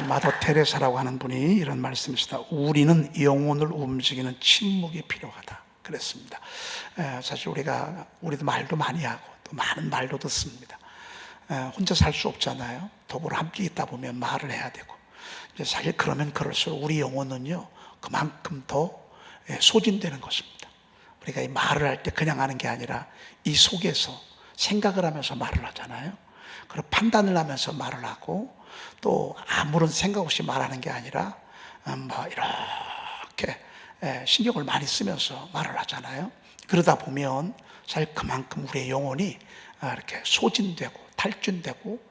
마더 테레사라고 하는 분이 이런 말씀이시다. 우리는 영혼을 움직이는 침묵이 필요하다 그랬습니다. 사실 우리도 말도 많이 하고 또 많은 말도 듣습니다. 혼자 살 수 없잖아요. 더불어 함께 있다 보면 말을 해야 되고, 사실 그러면 그럴수록 우리 영혼은요 그만큼 더 소진되는 것입니다. 우리가 이 말을 할 때 그냥 하는 게 아니라 이 속에서 생각을 하면서 말을 하잖아요. 그리고 판단을 하면서 말을 하고, 또 아무런 생각 없이 말하는 게 아니라 이렇게 신경을 많이 쓰면서 말을 하잖아요. 그러다 보면 사실 그만큼 우리의 영혼이 이렇게 소진되고 탈진되고,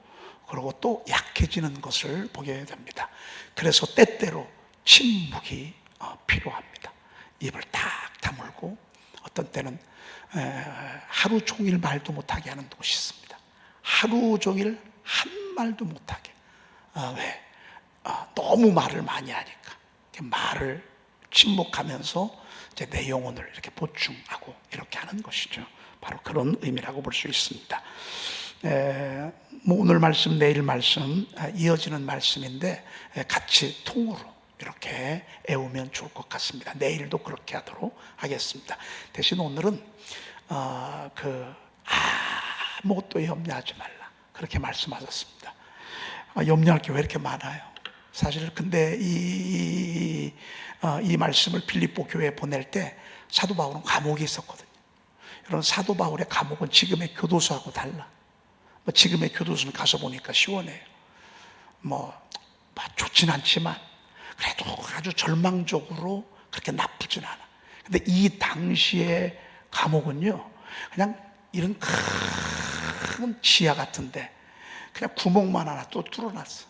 그리고 또 약해지는 것을 보게 됩니다. 그래서 때때로 침묵이 필요합니다. 입을 딱 다물고, 어떤 때는 하루 종일 말도 못하게 하는 곳이 있습니다. 하루 종일 한 말도 못하게. 왜? 너무 말을 많이 하니까. 말을 침묵하면서 이제 내 영혼을 이렇게 보충하고 이렇게 하는 것이죠. 바로 그런 의미라고 볼 수 있습니다. 오늘 말씀, 내일 말씀 이어지는 말씀인데 같이 통으로 이렇게 애우면 좋을 것 같습니다. 내일도 그렇게 하도록 하겠습니다. 대신 오늘은 아무것도 염려하지 말라 그렇게 말씀하셨습니다. 염려할 게 왜 이렇게 많아요? 사실 근데 이 말씀을 빌립보 교회에 보낼 때 사도 바울은 감옥에 있었거든요. 여러분, 사도 바울의 감옥은 지금의 교도소하고 달라. 지금의 교도소는 가서 보니까 시원해요. 좋진 않지만 그래도 아주 절망적으로 그렇게 나쁘진 않아. 근데 이 당시의 감옥은요, 그냥 이런 큰 지하 같은데 그냥 구멍만 하나 또 뚫어놨어.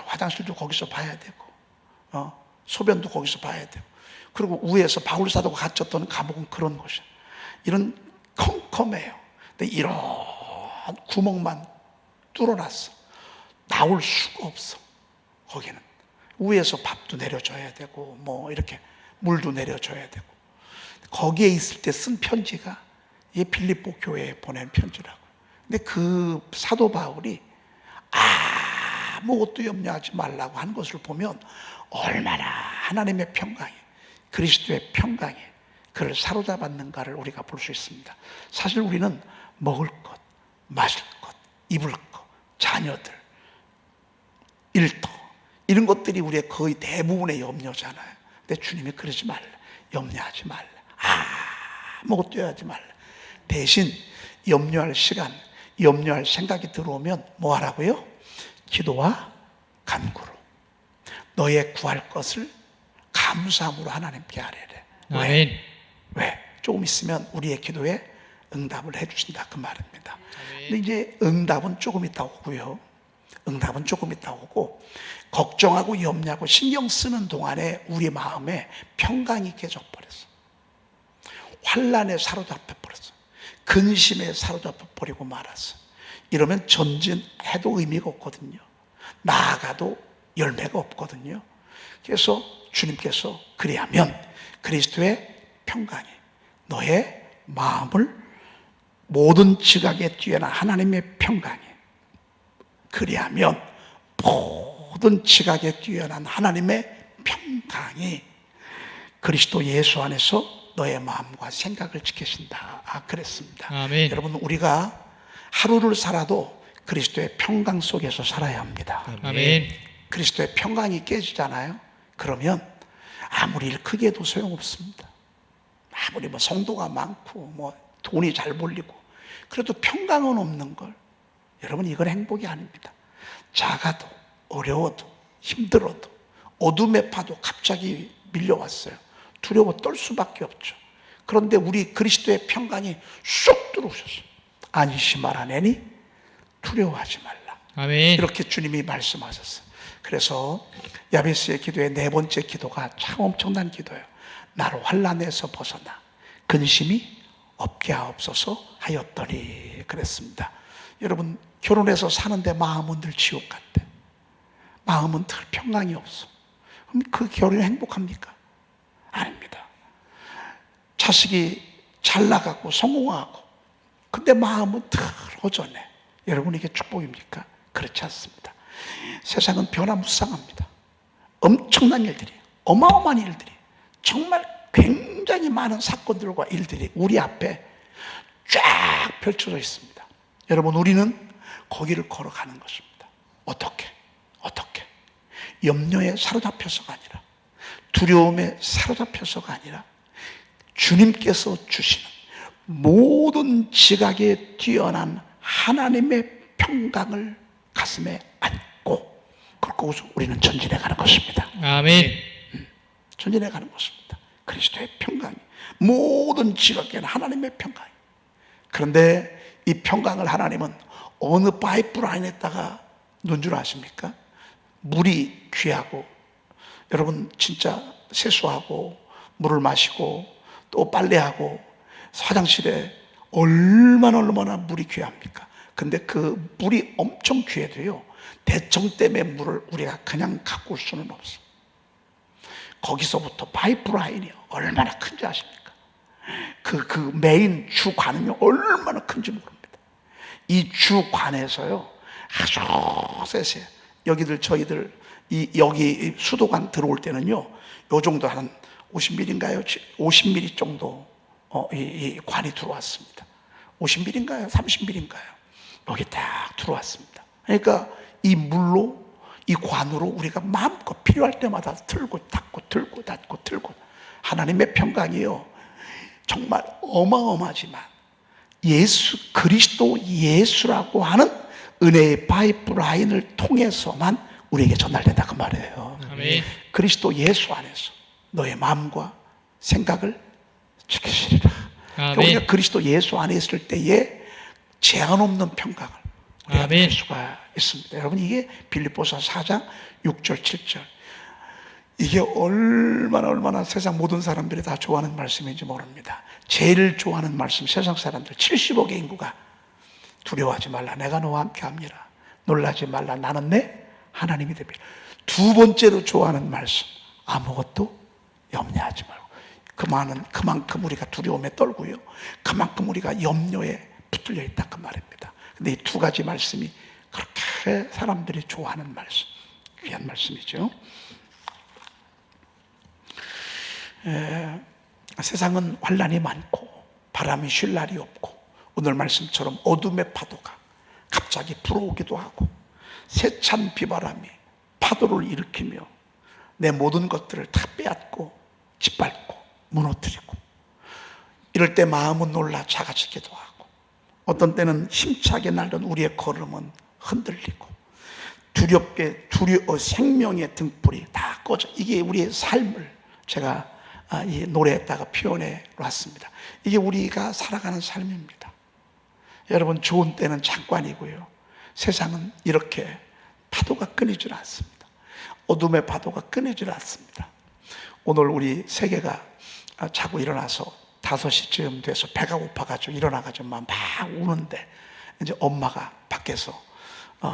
화장실도 거기서 봐야 되고, 소변도 거기서 봐야 되고, 그리고 위에서 바울 사도가 갇혔던 감옥은 그런 곳이야. 이런 컴컴해요. 근데 이런 구멍만 뚫어놨어. 나올 수가 없어. 거기는 위에서 밥도 내려줘야 되고, 이렇게 물도 내려줘야 되고. 거기에 있을 때 쓴 편지가 이 빌립보 교회에 보낸 편지라고. 근데 그 사도 바울이 아무것도 염려하지 말라고 한 것을 보면 얼마나 하나님의 평강이, 그리스도의 평강이 그를 사로잡았는가를 우리가 볼 수 있습니다. 사실 우리는 먹을 것, 마실 것, 입을 것, 자녀들, 일터, 이런 것들이 우리의 거의 대부분의 염려잖아요. 근데 주님이 그러지 말라. 염려하지 말라. 아무것도 하지 말라. 대신 염려할 시간, 염려할 생각이 들어오면 뭐 하라고요? 기도와 간구로 너의 구할 것을 감사함으로 하나님께 아뢰래. 아멘. 왜? 조금 있으면 우리의 기도에 응답을 해주신다 그 말입니다. 근데 이제 응답은 조금 있다 오고요. 응답은 조금 있다 오고, 걱정하고 염려하고 신경 쓰는 동안에 우리 마음에 평강이 깨져버렸어. 환난에 사로잡혀 버렸어. 근심에 사로잡혀 버리고 말았어. 이러면 전진해도 의미가 없거든요. 나아가도 열매가 없거든요. 그래서 주님께서 그리하면 그리스도의 평강이 너의 마음을 모든 지각에 뛰어난 하나님의 평강이, 그리하면 모든 지각에 뛰어난 하나님의 평강이 그리스도 예수 안에서 너의 마음과 생각을 지키신다 그랬습니다. 아멘. 여러분, 우리가 하루를 살아도 그리스도의 평강 속에서 살아야 합니다. 아멘. 그리스도의 평강이 깨지잖아요. 그러면 아무리 일 크게 해도 소용없습니다. 아무리 성도가 많고 돈이 잘 몰리고 그래도 평강은 없는 걸, 여러분, 이건 행복이 아닙니다. 작아도 어려워도 힘들어도 어둠의 파도 갑자기 밀려왔어요. 두려워 떨 수밖에 없죠. 그런데 우리 그리스도의 평강이 쏙 들어오셨어요. 안심하라내니 두려워하지 말라. 아멘. 이렇게 주님이 말씀하셨어요. 그래서 야베스의 기도의 네 번째 기도가 참 엄청난 기도예요. 나를 환난에서 벗어나 근심이 없게 하옵소서 하였더니 그랬습니다. 여러분, 결혼해서 사는데 마음은 늘 지옥 같대. 마음은 늘 평강이 없어. 그럼 그 결혼이 행복합니까? 아닙니다. 자식이 잘 나가고 성공하고 근데 마음은 늘 허전해. 여러분, 이게 축복입니까? 그렇지 않습니다. 세상은 변화무쌍합니다. 엄청난 일들이, 어마어마한 일들이, 정말 굉장히 많은 사건들과 일들이 우리 앞에 쫙 펼쳐져 있습니다. 여러분, 우리는 거기를 걸어가는 것입니다. 어떻게? 염려에 사로잡혀서가 아니라, 두려움에 사로잡혀서가 아니라, 주님께서 주시는 모든 지각에 뛰어난 하나님의 평강을 가슴에 안고 그리고 우리는 전진해 가는 것입니다. 아멘. 전진해 가는 것입니다. 그리스도의 평강이, 모든 지각에는 하나님의 평강이. 그런데 이 평강을 하나님은 어느 파이프라인에다가 넣은 줄 아십니까? 물이 귀하고, 여러분 진짜 세수하고 물을 마시고 또 빨래하고 화장실에 얼마나 물이 귀합니까? 근데 그 물이 엄청 귀해도요, 대청 때문에 물을 우리가 그냥 갖고 올 수는 없어. 거기서부터 파이프라인이 얼마나 큰지 아십니까? 그 메인 주관은요, 얼마나 큰지 모릅니다. 이 주관에서요, 아주 세세요. 저희들 여기 수도관 들어올 때는요, 요 정도 한 50mm인가요? 50mm 정도 이 관이 들어왔습니다. 50mm인가요? 30mm인가요? 여기 딱 들어왔습니다. 그러니까 이 물로, 이 관으로 우리가 마음껏 필요할 때마다 틀고 닫고 틀고 닫고 틀고. 하나님의 평강이요, 정말 어마어마하지만 그리스도 예수라고 하는 은혜의 파이프라인을 통해서만 우리에게 전달된다 그 말이에요. 아멘. 그리스도 예수 안에서 너의 마음과 생각을 지키시리라. 아멘. 우리가 그리스도 예수 안에 있을 때에 제한 없는 평강을 우리가 아멘. 누릴 수가 있습니다. 여러분, 이게 빌립보서 4장 6절 7절, 이게 얼마나 세상 모든 사람들이 다 좋아하는 말씀인지 모릅니다. 제일 좋아하는 말씀, 세상 사람들 70억의 인구가 두려워하지 말라, 내가 너와 함께합니다. 놀라지 말라, 나는 내 하나님이 됩니다. 두 번째로 좋아하는 말씀, 아무것도 염려하지 말고. 그만큼 우리가 두려움에 떨고요, 그만큼 우리가 염려에 붙들려 있다 그 말입니다. 근데 이 두 가지 말씀이 그렇게 사람들이 좋아하는 말씀, 귀한 말씀이죠. 세상은 환난이 많고 바람이 쉴 날이 없고, 오늘 말씀처럼 어둠의 파도가 갑자기 불어오기도 하고, 세찬 비바람이 파도를 일으키며 내 모든 것들을 다 빼앗고 짓밟고 무너뜨리고, 이럴 때 마음은 놀라 작아지기도 하고, 어떤 때는 힘차게 날던 우리의 걸음은 흔들리고, 생명의 등불이 다 꺼져. 이게 우리의 삶을 제가 이 노래에다가 표현해 놨습니다. 이게 우리가 살아가는 삶입니다. 여러분, 좋은 때는 잠깐이고요, 세상은 이렇게 파도가 끊이질 않습니다. 어둠의 파도가 끊이질 않습니다. 오늘 우리 세계가 자고 일어나서 5시쯤 돼서 배가 고파가지고 일어나가지고 막 우는데, 이제 엄마가 밖에서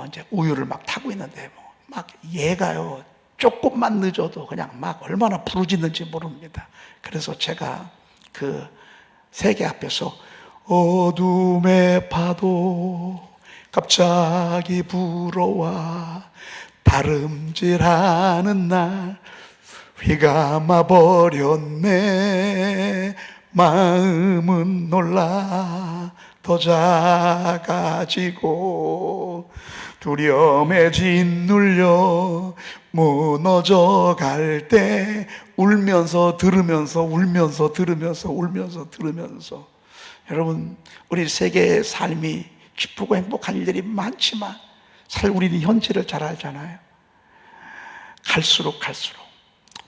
이제 우유를 막 타고 있는데, 막 얘가요, 조금만 늦어도 그냥 막 얼마나 부르짖는지 모릅니다. 그래서 제가 그 세계 앞에서 어둠의 파도 갑자기 불어와 다름질하는 날 휘감아 버렸네. 마음은 놀라 더 작아지고 두려움에 짓눌려 무너져 갈 때 울면서 들으면서 여러분, 우리 세계의 삶이 기쁘고 행복한 일들이 많지만 사실 우리는 현실을 잘 알잖아요. 갈수록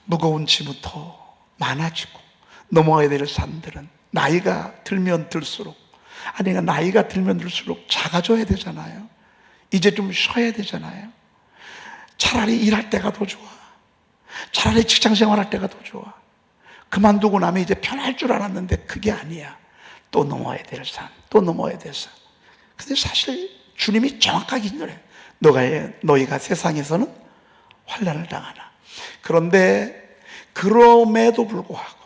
무거운 짐은 더 많아지고, 넘어가야 될 산들은 나이가 들면 들수록 작아져야 되잖아요. 이제 좀 쉬어야 되잖아요. 차라리 일할 때가 더 좋아. 차라리 직장 생활할 때가 더 좋아. 그만두고 나면 이제 편할 줄 알았는데 그게 아니야. 또 넘어야 될 산. 근데 사실 주님이 정확하게 인정해요. 너희가 세상에서는 환난을 당하나. 그런데 그럼에도 불구하고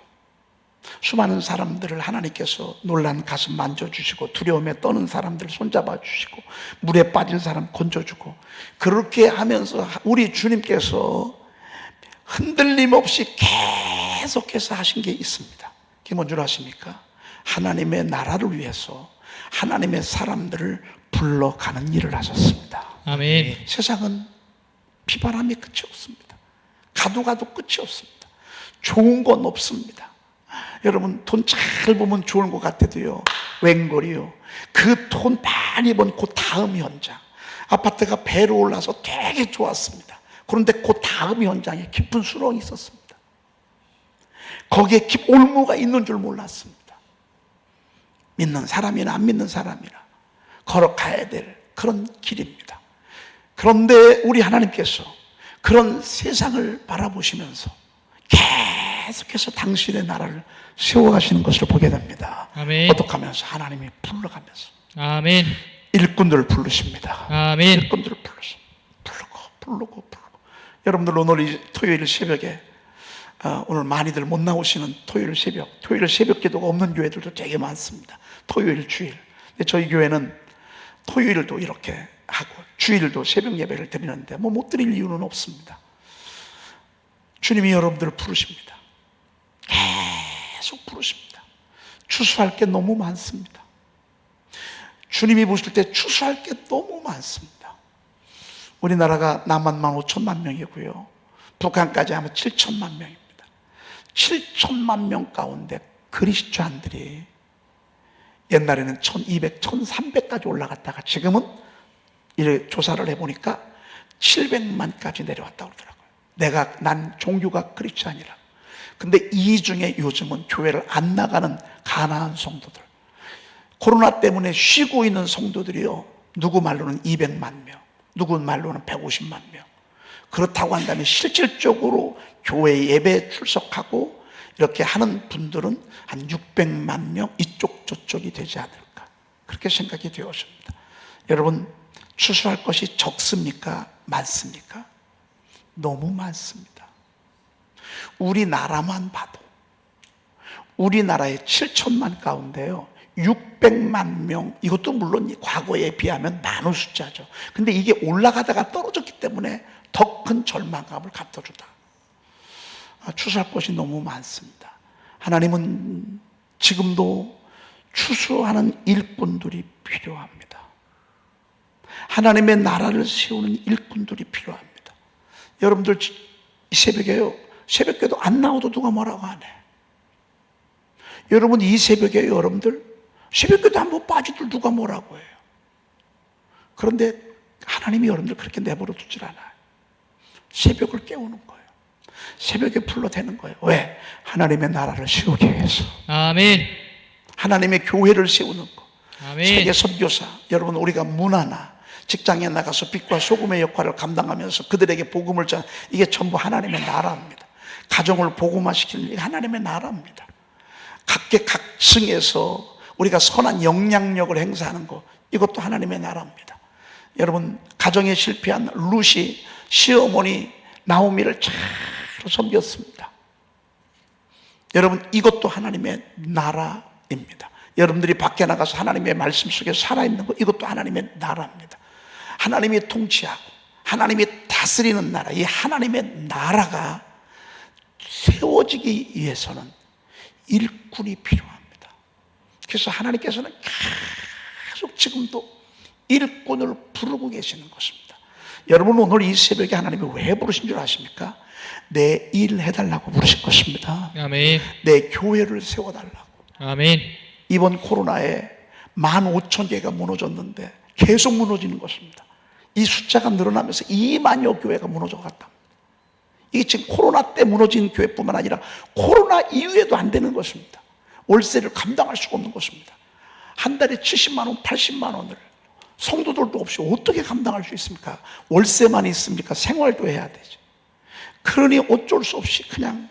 수많은 사람들을 하나님께서 놀란 가슴 만져주시고 두려움에 떠는 사람들 손잡아 주시고 물에 빠진 사람 건져주고 그렇게 하면서 우리 주님께서 흔들림 없이 계속해서 하신 게 있습니다. 그게 뭔 줄 아십니까? 하나님의 나라를 위해서 하나님의 사람들을 불러가는 일을 하셨습니다. 아멘. 세상은 비바람이 끝이 없습니다. 가도 끝이 없습니다. 좋은 건 없습니다. 여러분 돈 잘 보면 좋은 것 같아도요, 웬걸이요, 그 돈 많이 번 그 다음 현장, 아파트가 배로 올라서 되게 좋았습니다. 그런데 그 다음 현장에 깊은 수렁이 있었습니다. 거기에 올무가 있는 줄 몰랐습니다. 믿는 사람이나 안 믿는 사람이나 걸어가야 될 그런 길입니다. 그런데 우리 하나님께서 그런 세상을 바라보시면서 계속해서 당신의 나라를 세워가시는 것을 보게 됩니다. 아멘. 어떻게 하면서? 하나님이 불러가면서 아멘. 일꾼들을 부르십니다. 아멘. 일꾼들을 부르고 여러분들 오늘 토요일 새벽에 오늘 많이들 못 나오시는 토요일 새벽 기도가 없는 교회들도 되게 많습니다. 토요일 주일. 근데 저희 교회는 토요일도 이렇게 하고 주일도 새벽 예배를 드리는데 못 드릴 이유는 없습니다. 주님이 여러분들을 부르십니다. 계속 부르십니다. 추수할 게 너무 많습니다. 주님이 부르실 때 추수할 게 너무 많습니다. 우리나라가 남한만 5천만 명이고요, 북한까지 하면 7천만 명입니다. 7천만 명 가운데 그리스도인들이 옛날에는 1200, 1300까지 올라갔다가 지금은 이렇게 조사를 해보니까 700만까지 내려왔다고 그러더라고요. 난 종교가 그리스도인이라. 근데 이 중에 요즘은 교회를 안 나가는 가난한 성도들, 코로나 때문에 쉬고 있는 성도들이요, 누구 말로는 200만 명, 누구 말로는 150만 명. 그렇다고 한다면 실질적으로 교회 예배에 출석하고 이렇게 하는 분들은 한 600만 명, 이쪽 저쪽이 되지 않을까, 그렇게 생각이 되었습니다. 여러분, 추수할 것이 적습니까? 많습니까? 너무 많습니다. 우리나라만 봐도 우리나라의 7천만 가운데요, 600만 명, 이것도 물론 과거에 비하면 많은 숫자죠. 근데 이게 올라가다가 떨어졌기 때문에 더 큰 절망감을 갖춰주다. 추수할 것이 너무 많습니다. 하나님은 지금도 추수하는 일꾼들이 필요합니다. 하나님의 나라를 세우는 일꾼들이 필요합니다. 여러분들 이 새벽에요, 새벽기도 안 나오도 누가 뭐라고 안 해. 여러분 이 새벽에 여러분들 새벽기도 한번 빠지도 누가 뭐라고 해요. 그런데 하나님이 여러분들 그렇게 내버려 두질 않아요. 새벽을 깨우는 거예요. 새벽에 불러대는 거예요. 왜? 하나님의 나라를 세우기 위해서. 아멘. 하나님의 교회를 세우는 거. 아멘. 세계 선교사, 여러분 우리가 문화나 직장에 나가서 빛과 소금의 역할을 감당하면서 그들에게 복음을 전하, 이게 전부 하나님의 나라입니다. 가정을 복음화시키는 게 하나님의 나라입니다. 각계각층에서 우리가 선한 영향력을 행사하는 것, 이것도 하나님의 나라입니다. 여러분, 가정에 실패한 루시 시어머니 나오미를 잘 섬겼습니다. 여러분, 이것도 하나님의 나라입니다. 여러분들이 밖에 나가서 하나님의 말씀 속에 살아있는 것, 이것도 하나님의 나라입니다. 하나님이 통치하고 하나님이 다스리는 나라, 이 하나님의 나라가 세워지기 위해서는 일꾼이 필요합니다. 그래서 하나님께서는 계속 지금도 일꾼을 부르고 계시는 것입니다. 여러분, 오늘 이 새벽에 하나님이 왜 부르신 줄 아십니까? 내 일 해달라고 부르신 것입니다. 아멘. 내 교회를 세워달라고. 아멘. 이번 코로나에 15,000개가 무너졌는데 계속 무너지는 것입니다. 이 숫자가 늘어나면서 2만여 교회가 무너져 갔다. 이게 지금 코로나 때 무너진 교회뿐만 아니라 코로나 이후에도 안 되는 것입니다. 월세를 감당할 수가 없는 것입니다. 한 달에 70만 원, 80만 원을 성도들도 없이 어떻게 감당할 수 있습니까? 월세만 있습니까? 생활도 해야 되죠. 그러니 어쩔 수 없이 그냥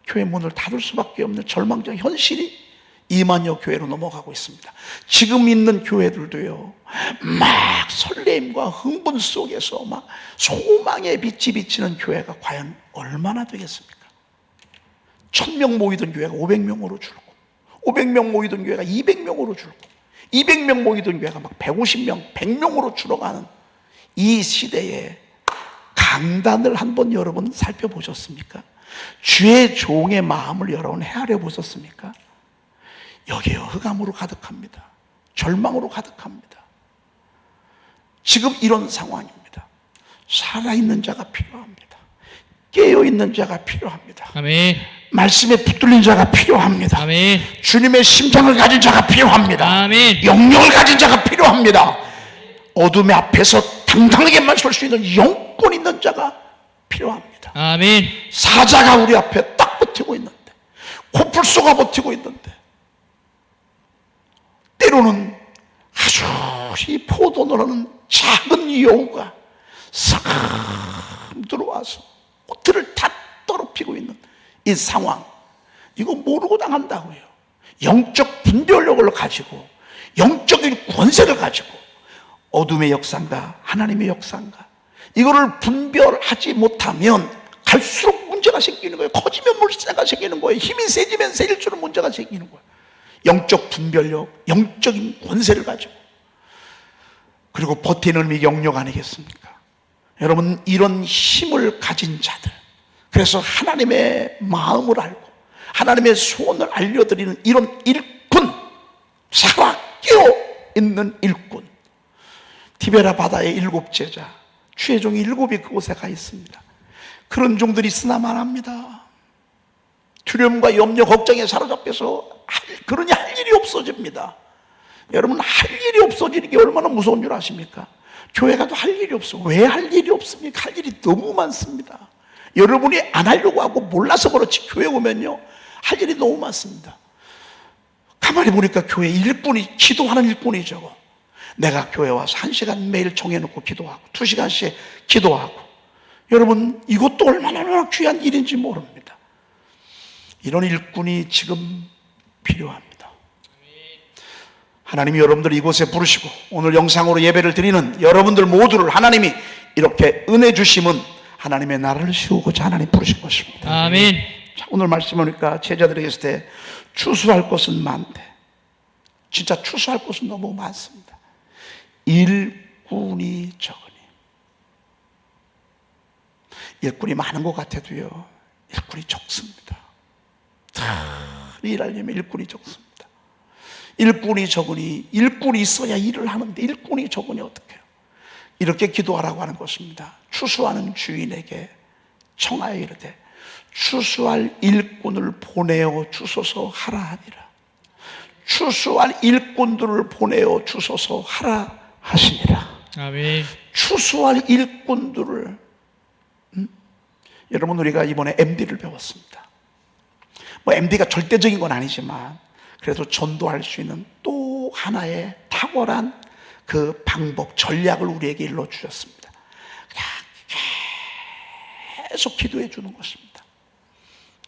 교회 문을 닫을 수밖에 없는 절망적 현실이 2만여 교회로 넘어가고 있습니다. 지금 있는 교회들도요, 막 설레임과 흥분 속에서 막 소망의 빛이 비치는 교회가 과연 얼마나 되겠습니까? 1000명 모이던 교회가 500명으로 줄고, 500명 모이던 교회가 200명으로 줄고, 200명 모이던 교회가 막 150명, 100명으로 줄어가는 이 시대에 강단을 한번 여러분 살펴보셨습니까? 주의 종의 마음을 여러분 헤아려 보셨습니까? 여기에 흑암으로 가득합니다. 절망으로 가득합니다. 지금 이런 상황입니다. 살아있는 자가 필요합니다. 깨어있는 자가 필요합니다. 아멘. 말씀에 붙들린 자가 필요합니다. 아멘. 주님의 심장을 가진 자가 필요합니다. 아멘. 영역을 가진 자가 필요합니다. 어둠의 앞에서 당당하게만 설 수 있는 영권 있는 자가 필요합니다. 아멘. 사자가 우리 앞에 딱 버티고 있는데, 코뿔소가 버티고 있는데, 때로는 아주 이 포도노라는 작은 여우가 싹 들어와서 꽃들을 다 더럽히고 있는 이 상황, 이거 모르고 당한다고요. 영적 분별력을 가지고, 영적인 권세를 가지고 어둠의 역사인가 하나님의 역사인가 이거를 분별하지 못하면 갈수록 문제가 생기는 거예요. 커지면 문제가 생기는 거예요. 힘이 세지면 세질수록 문제가 생기는 거예요. 영적 분별력, 영적인 권세를 가지고, 그리고 버티는 이 영역 아니겠습니까? 여러분, 이런 힘을 가진 자들, 그래서 하나님의 마음을 알고 하나님의 소원을 알려드리는 이런 일꾼, 살아 깨어 있는 일꾼, 티베라 바다의 7 제자, 주의 종이 7이 그곳에 가 있습니다. 그런 종들이 있으나만 합니다. 두려움과 염려, 걱정에 사로잡혀서 그러니 할 일이 없어집니다. 여러분, 할 일이 없어지는 게 얼마나 무서운 줄 아십니까? 교회 가도 할 일이 없어. 왜 할 일이 없습니까? 할 일이 너무 많습니다. 여러분이 안 하려고 하고 몰라서 그렇지, 교회 오면요 할 일이 너무 많습니다. 가만히 보니까 교회 일꾼이, 기도하는 일꾼이 적어. 내가 교회 와서 1시간 매일 정해놓고 기도하고 2시간씩 기도하고, 여러분 이것도 얼마나 귀한 일인지 모릅니다. 이런 일꾼이 지금 필요합니다. 하나님이 여러분들 이곳에 부르시고 오늘 영상으로 예배를 드리는 여러분들 모두를 하나님이 이렇게 은혜 주심은 하나님의 나라를 세우고자 하나님 부르신 것입니다. 아멘. 자, 오늘 말씀하니까 제자들에게 했을 때 추수할 것은 많대. 진짜 추수할 것은 너무 많습니다. 일꾼이 적으니. 일꾼이 많은 것 같아도요 일꾼이 적습니다. 일하려면 일꾼이 적습니다. 일꾼이 적으니, 일꾼이 있어야 일을 하는데 일꾼이 적으니 어떡해요? 이렇게 기도하라고 하는 것입니다. 추수하는 주인에게 청하여 이르되 추수할 일꾼을 보내어 주소서 하라 하니라. 추수할 일꾼들을 보내어 주소서 하라 하시니라. 아멘. 추수할 일꾼들을, 여러분 우리가 이번에 MD를 배웠습니다. 뭐 MD가 절대적인 건 아니지만 그래도 전도할 수 있는 또 하나의 탁월한 그 방법, 전략을 우리에게 일러주셨습니다. 그냥 계속 기도해 주는 것입니다.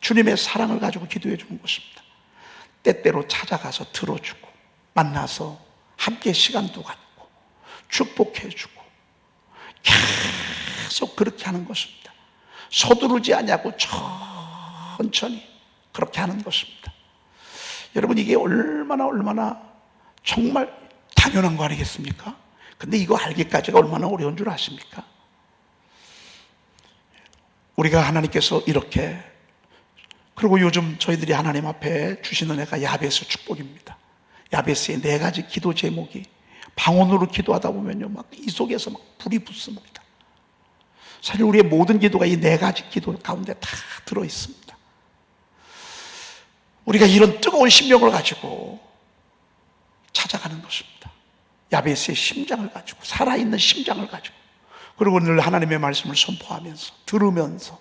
주님의 사랑을 가지고 기도해 주는 것입니다. 때때로 찾아가서 들어주고, 만나서 함께 시간도 갖고 축복해 주고, 계속 그렇게 하는 것입니다. 서두르지 않냐고 천천히 그렇게 하는 것입니다. 여러분, 이게 얼마나 정말 당연한 거 아니겠습니까? 근데 이거 알기까지가 얼마나 어려운 줄 아십니까? 우리가 하나님께서 이렇게, 그리고 요즘 저희들이 하나님 앞에 주시는 애가 야베스 축복입니다. 야베스의 4가지 기도 제목이, 방언으로 기도하다 보면요 막 이 속에서 막 불이 붙습니다. 사실 우리의 모든 기도가 이 4가지 기도 가운데 다 들어있습니다. 우리가 이런 뜨거운 심령을 가지고 찾아가는 것입니다. 야베스의 심장을 가지고, 살아있는 심장을 가지고, 그리고 늘 하나님의 말씀을 선포하면서, 들으면서,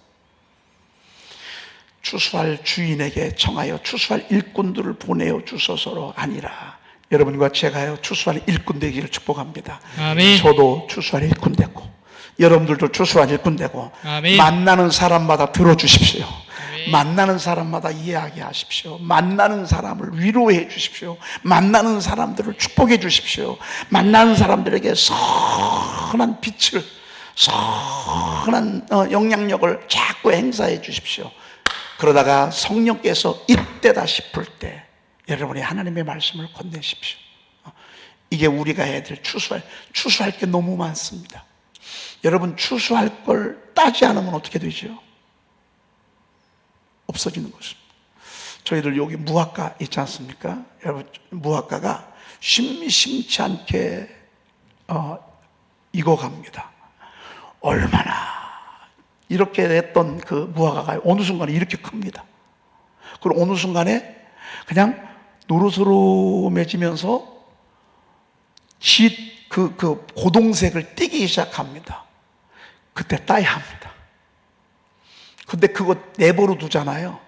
추수할 주인에게 청하여 추수할 일꾼들을 보내어 주소서로 아니라, 여러분과 제가요 추수할 일꾼 되기를 축복합니다. 아멘. 저도 추수할 일꾼 되고, 여러분들도 추수할 일꾼 되고, 아멘. 만나는 사람마다 들어주십시오. 만나는 사람마다 이야기하십시오. 만나는 사람을 위로해 주십시오. 만나는 사람들을 축복해 주십시오. 만나는 사람들에게 선한 빛을, 선한 영향력을 자꾸 행사해 주십시오. 그러다가 성령께서 이때다 싶을 때 여러분이 하나님의 말씀을 건네십시오. 이게 우리가 해야 될 추수할 게 너무 많습니다. 여러분, 추수할 걸 따지 않으면 어떻게 되죠? 없어지는 것입니다. 저희들 여기 무학과 있지 않습니까? 여러분, 무학과가 심심치 않게 익어갑니다. 얼마나 이렇게 했던 그 무화과가 어느 순간에 이렇게 큽니다. 그리고 어느 순간에 그냥 노릇스름해지면서 그 고동색을 띠기 시작합니다. 그때 따야 합니다. 근데 그거 내버려 두잖아요.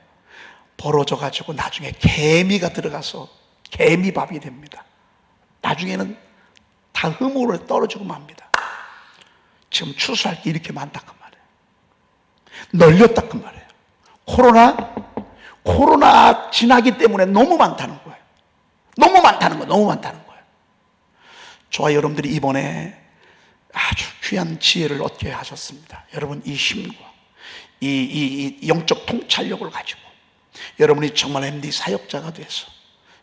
벌어져가지고 나중에 개미가 들어가서 개미밥이 됩니다. 나중에는 다 흠으로 떨어지고 맙니다. 지금 추수할 게 이렇게 많다 그 말이에요. 널렸다 그 말이에요. 코로나 지나기 때문에 너무 많다는 거예요. 너무 많다는 거예요. 저와 여러분들이 이번에 아주 귀한 지혜를 얻게 하셨습니다. 여러분, 이 힘과 이 영적 통찰력을 가지고 여러분이 정말 MD 사역자가 돼서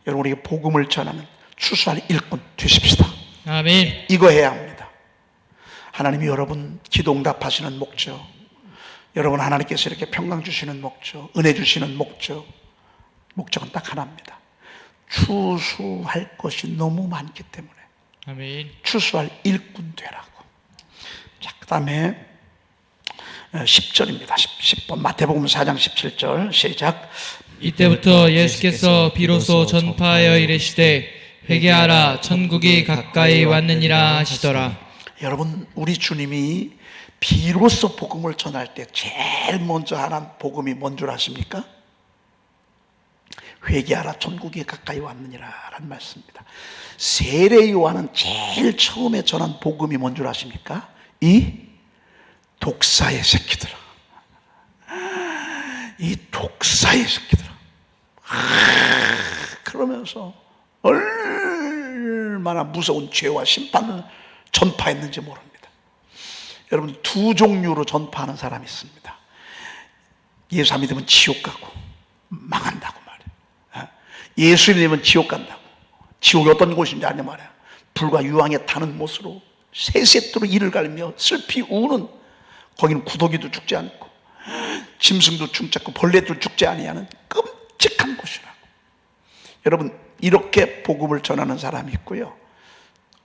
여러분에게 복음을 전하는 추수할 일꾼 되십시다. 아멘. 이거 해야 합니다. 하나님이 여러분 기도 응답하시는 목적, 여러분 하나님께서 이렇게 평강 주시는 목적, 은혜 주시는 목적은 딱 하나입니다. 추수할 것이 너무 많기 때문에 아멘. 추수할 일꾼 되라고. 자, 그 다음에 10절입니다. 10번 마태복음 4장 17절 시작. 이때부터 예수께서 비로소 전파하여 이르시되 회개하라 천국이 가까이 왔느니라 하시더라. 여러분, 우리 주님이 비로소 복음을 전할 때 제일 먼저 하는 복음이 뭔 줄 아십니까? 회개하라 천국이 가까이 왔느니라 라는 말씀입니다. 세례 요한은 제일 처음에 전한 복음이 뭔 줄 아십니까? 이 독사의 새끼들아, 이 독사의 새끼들아, 그러면서 얼마나 무서운 죄와 심판을 전파했는지 모릅니다. 여러분, 두 종류로 전파하는 사람이 있습니다. 예수 안 믿으면 지옥 가고 망한다고 말이에요. 예수 믿으면 지옥 간다고. 지옥이 어떤 곳인지 아냐 말이에요. 불과 유황에 타는 못으로 세세토록 이를 갈며 슬피 우는, 거기는 구더기도 죽지 않고 짐승도 죽지 않고 벌레도 죽지 아니하는 끔찍한 곳이라고. 여러분, 이렇게 복음을 전하는 사람이 있고요,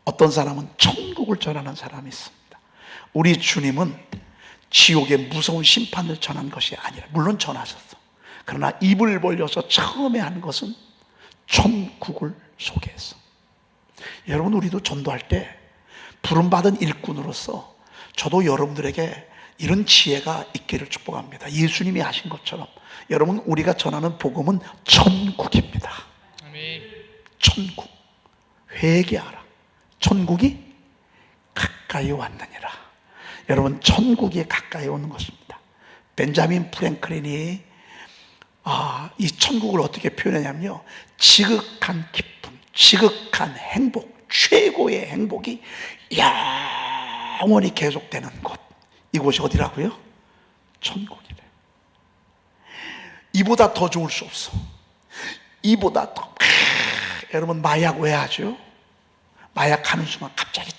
어떤 사람은 천국을 전하는 사람이 있습니다. 우리 주님은 지옥의 무서운 심판을 전한 것이 아니라, 물론 전하셨어. 그러나 입을 벌려서 처음에 한 것은 천국을 소개했어. 여러분, 우리도 전도할 때 부름받은 일꾼으로서 저도 여러분들에게 이런 지혜가 있기를 축복합니다. 예수님이 하신 것처럼 여러분, 우리가 전하는 복음은 천국입니다. 아멘. 천국. 회개하라 천국이 가까이 왔느니라. 여러분, 천국이 가까이 오는 것입니다. 벤자민 프랭클린이 이 천국을 어떻게 표현하냐면요, 지극한 기쁨, 지극한 행복, 최고의 행복이 영원히 계속되는 곳, 이곳이 어디라고요? 천국이래. 이보다 더 좋을 수 없어. 이보다 더. 여러분, 마약 왜 하죠? 마약 하는 순간 갑자기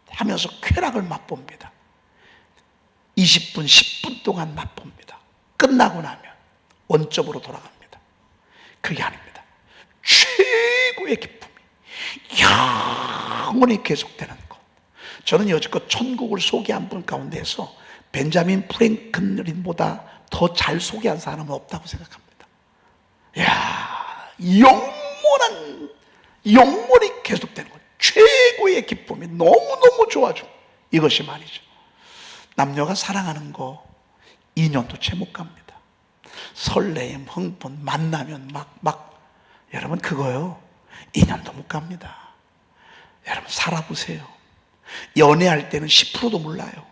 짜릿하면서 쾌락을 맛봅니다. 20분, 10분 동안 맛봅니다. 끝나고 나면 원점으로 돌아갑니다. 그게 아닙니다. 최고의 기쁨이 영원히 계속되는 것. 저는 여지껏 천국을 소개한 분 가운데서 벤자민 프랭클린보다 더 잘 소개한 사람은 없다고 생각합니다. 영원히 계속되는 것, 최고의 기쁨이 너무너무 좋아져. 이것이 말이죠. 남녀가 사랑하는 거 2년도 채 못 갑니다. 설레임, 흥분, 만나면 여러분, 그거요 2년도 못 갑니다. 여러분, 살아보세요. 연애할 때는 10%도 몰라요.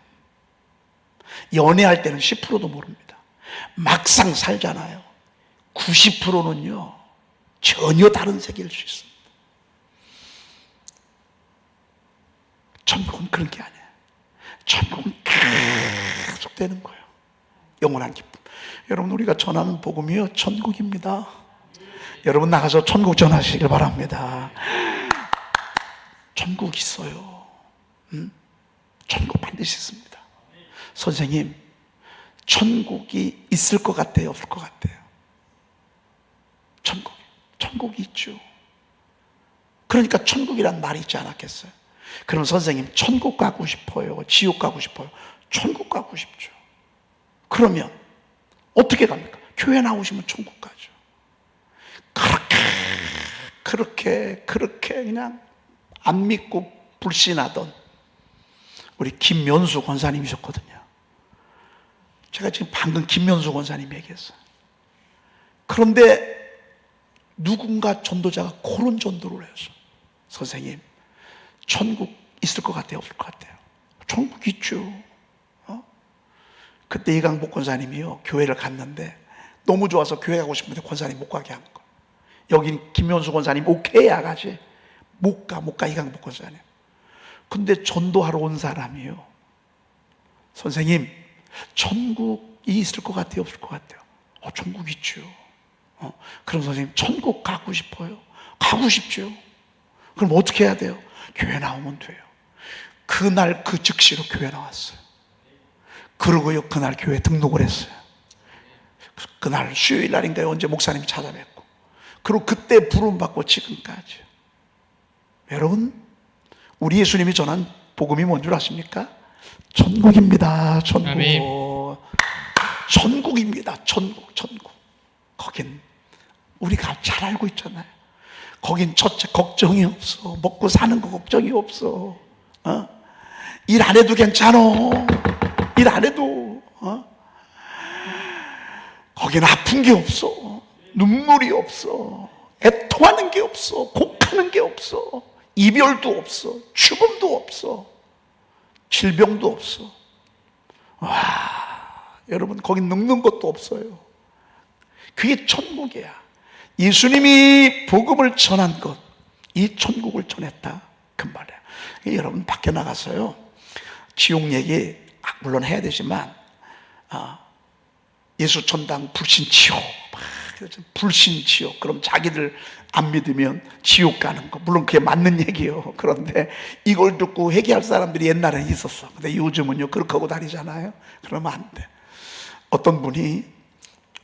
연애할 때는 10%도 모릅니다. 막상 살잖아요. 90%는요 전혀 다른 세계일 수 있습니다. 천국은 그런 게 아니에요. 천국은 계속 되는 거예요. 영원한 기쁨. 여러분, 우리가 전하는 복음이요, 천국입니다. 여러분 나가서 천국 전하시길 바랍니다. 천국 있어요. 천국 반드시 있습니다. 선생님, 천국이 있을 것 같아요, 없을 것 같아요? 천국이 있죠. 그러니까 천국이란 말이 있지 않았겠어요? 그럼 선생님, 천국 가고 싶어요, 지옥 가고 싶어요? 천국 가고 싶죠. 그러면 어떻게 갑니까? 교회 나오시면 천국 가죠. 그렇게 그냥 안 믿고 불신하던 우리 김면수 권사님이셨거든요. 제가 지금 방금 김면수 권사님 얘기했어요. 그런데 누군가 전도자가 그런 전도를 했어. 선생님, 천국 있을 것 같아요, 없을 것 같아요? 천국 있죠. 그때 이강복 권사님이요, 교회를 갔는데 너무 좋아서 교회 가고 싶은데 권사님 못 가게 한 거. 여긴 김면수 권사님 오케이 아가씨 못 가 이강복 권사님. 근데 전도하러 온 사람이요, 선생님, 천국이 있을 것 같아요, 없을 것 같아요? 천국 있죠. 그럼 선생님, 천국 가고 싶어요? 가고 싶죠. 그럼 어떻게 해야 돼요? 교회 나오면 돼요. 그날 그 즉시로 교회 나왔어요. 그러고요, 그날 교회 등록을 했어요. 그날 수요일 날인가요? 언제 목사님 찾아뵙고, 그리고 그때 부름받고 지금까지. 여러분, 우리 예수님이 전한 복음이 뭔 줄 아십니까? 천국입니다. 천국. 아멘. 천국입니다. 천국. 거긴 우리가 잘 알고 있잖아요. 거긴 첫째 걱정이 없어. 먹고 사는 거 걱정이 없어. 일 안 해도 괜찮아. 일 안 해도. 거긴 아픈 게 없어. 눈물이 없어. 애통하는 게 없어. 곡하는 게 없어. 이별도 없어. 죽음도 없어. 질병도 없어. 와, 여러분, 거긴 늙는 것도 없어요. 그게 천국이야. 예수님이 복음을 전한 것, 이 천국을 전했다, 그 말이야. 여러분, 밖에 나가서요, 지옥 얘기 물론 해야 되지만, 예수 천당 불신지옥, 불신지옥, 그럼 자기들 안 믿으면 지옥 가는 거, 물론 그게 맞는 얘기예요. 그런데 이걸 듣고 회개할 사람들이 옛날에 있었어. 근데 요즘은요, 그렇게 하고 다니잖아요. 그러면 안 돼. 어떤 분이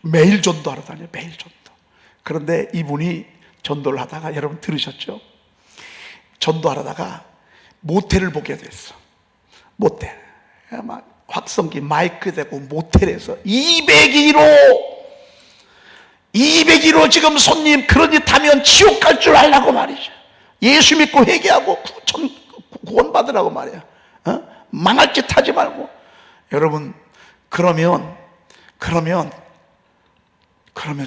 매일 전도하러 다녀요. 매일 전도. 그런데 이분이 전도를 하다가, 여러분 들으셨죠? 전도하다가 모텔을 보게 됐어. 모텔. 막 확성기 마이크 대고 모텔에서 201호 지금 손님, 그런 짓 하면 지옥 갈 줄 알라고 말이죠. 예수 믿고 회개하고 구원 받으라고 말이야. 망할 짓 하지 말고. 여러분, 그러면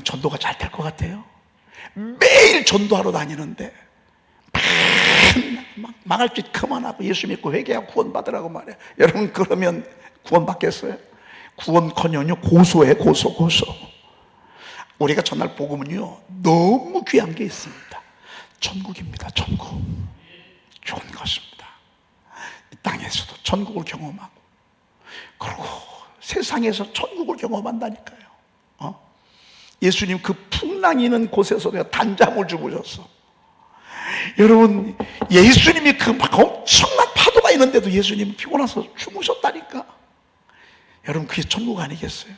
전도가 잘 될 것 같아요? 매일 전도하러 다니는데 막 망할 짓 그만하고 예수 믿고 회개하고 구원 받으라고 말이야. 여러분, 그러면 구원 받겠어요? 구원커녕요, 고소해. 고소. 우리가 전할 복음은요, 너무 귀한 게 있습니다. 천국입니다. 천국. 좋은 것입니다. 이 땅에서도 천국을 경험하고, 그리고 세상에서 천국을 경험한다니까요. 예수님 그 풍랑이는 곳에서 내가 단잠을 주무셨어. 여러분, 예수님이 그 막 엄청난 파도가 있는데도 예수님은 피곤해서 주무셨다니까. 여러분, 그게 천국 아니겠어요?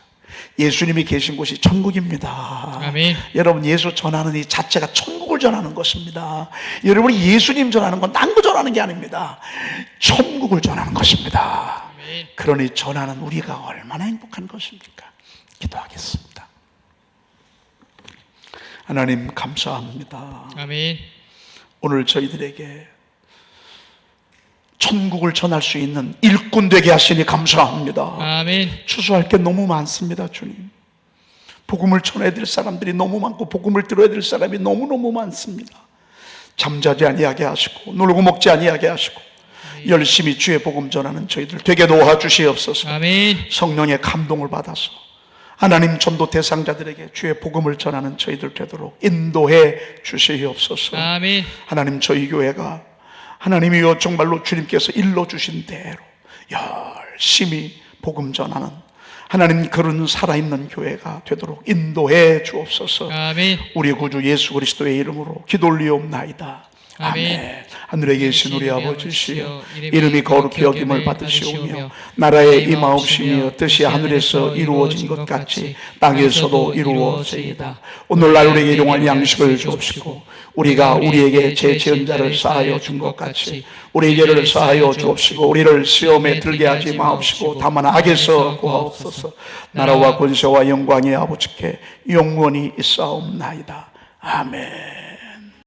예수님이 계신 곳이 천국입니다. 아멘. 여러분, 예수 전하는 이 자체가 천국을 전하는 것입니다. 여러분이 예수님 전하는 건 딴 거 전하는 게 아닙니다. 천국을 전하는 것입니다. 아멘. 그러니 전하는 우리가 얼마나 행복한 것입니까? 기도하겠습니다. 하나님, 감사합니다. 아멘. 오늘 저희들에게 천국을 전할 수 있는 일꾼 되게 하시니 감사합니다. 아멘. 추수할 게 너무 많습니다, 주님. 복음을 전해야 될 사람들이 너무 많고 복음을 들어야 될 사람이 너무너무 많습니다. 잠자지 아니하게 하시고 놀고 먹지 아니하게 하시고 열심히 주의 복음 전하는 저희들 되게 도와주시옵소서. 아멘. 성령의 감동을 받아서 하나님 전도 대상자들에게 주의 복음을 전하는 저희들 되도록 인도해 주시옵소서. 아멘. 하나님, 저희 교회가 하나님이여 정말로 주님께서 일러주신 대로 열심히 복음 전하는 하나님 그런 살아있는 교회가 되도록 인도해 주옵소서. 아멘. 우리 구주 예수 그리스도의 이름으로 기도 올리옵나이다. 아멘. 아멘. 하늘에 계신 우리 아버지시여, 아버지시여, 이름이 거룩히 여김을 받으시오며 나라의 임하옵시며 뜻이 하늘에서 이루어진 것 같이 땅에서도 이루어지이다. 오늘날 우리에게 일용할 양식을 주옵시고 우리가 우리에게 제 지은 자를 사하여 준 것 같이 우리 죄를 사하여 주옵시고 우리를 시험에 들게 하지 마옵시고 다만 악에서 구하옵소서. 나라와 권세와 영광의 아버지께 영원히 있사옵나이다. 아멘.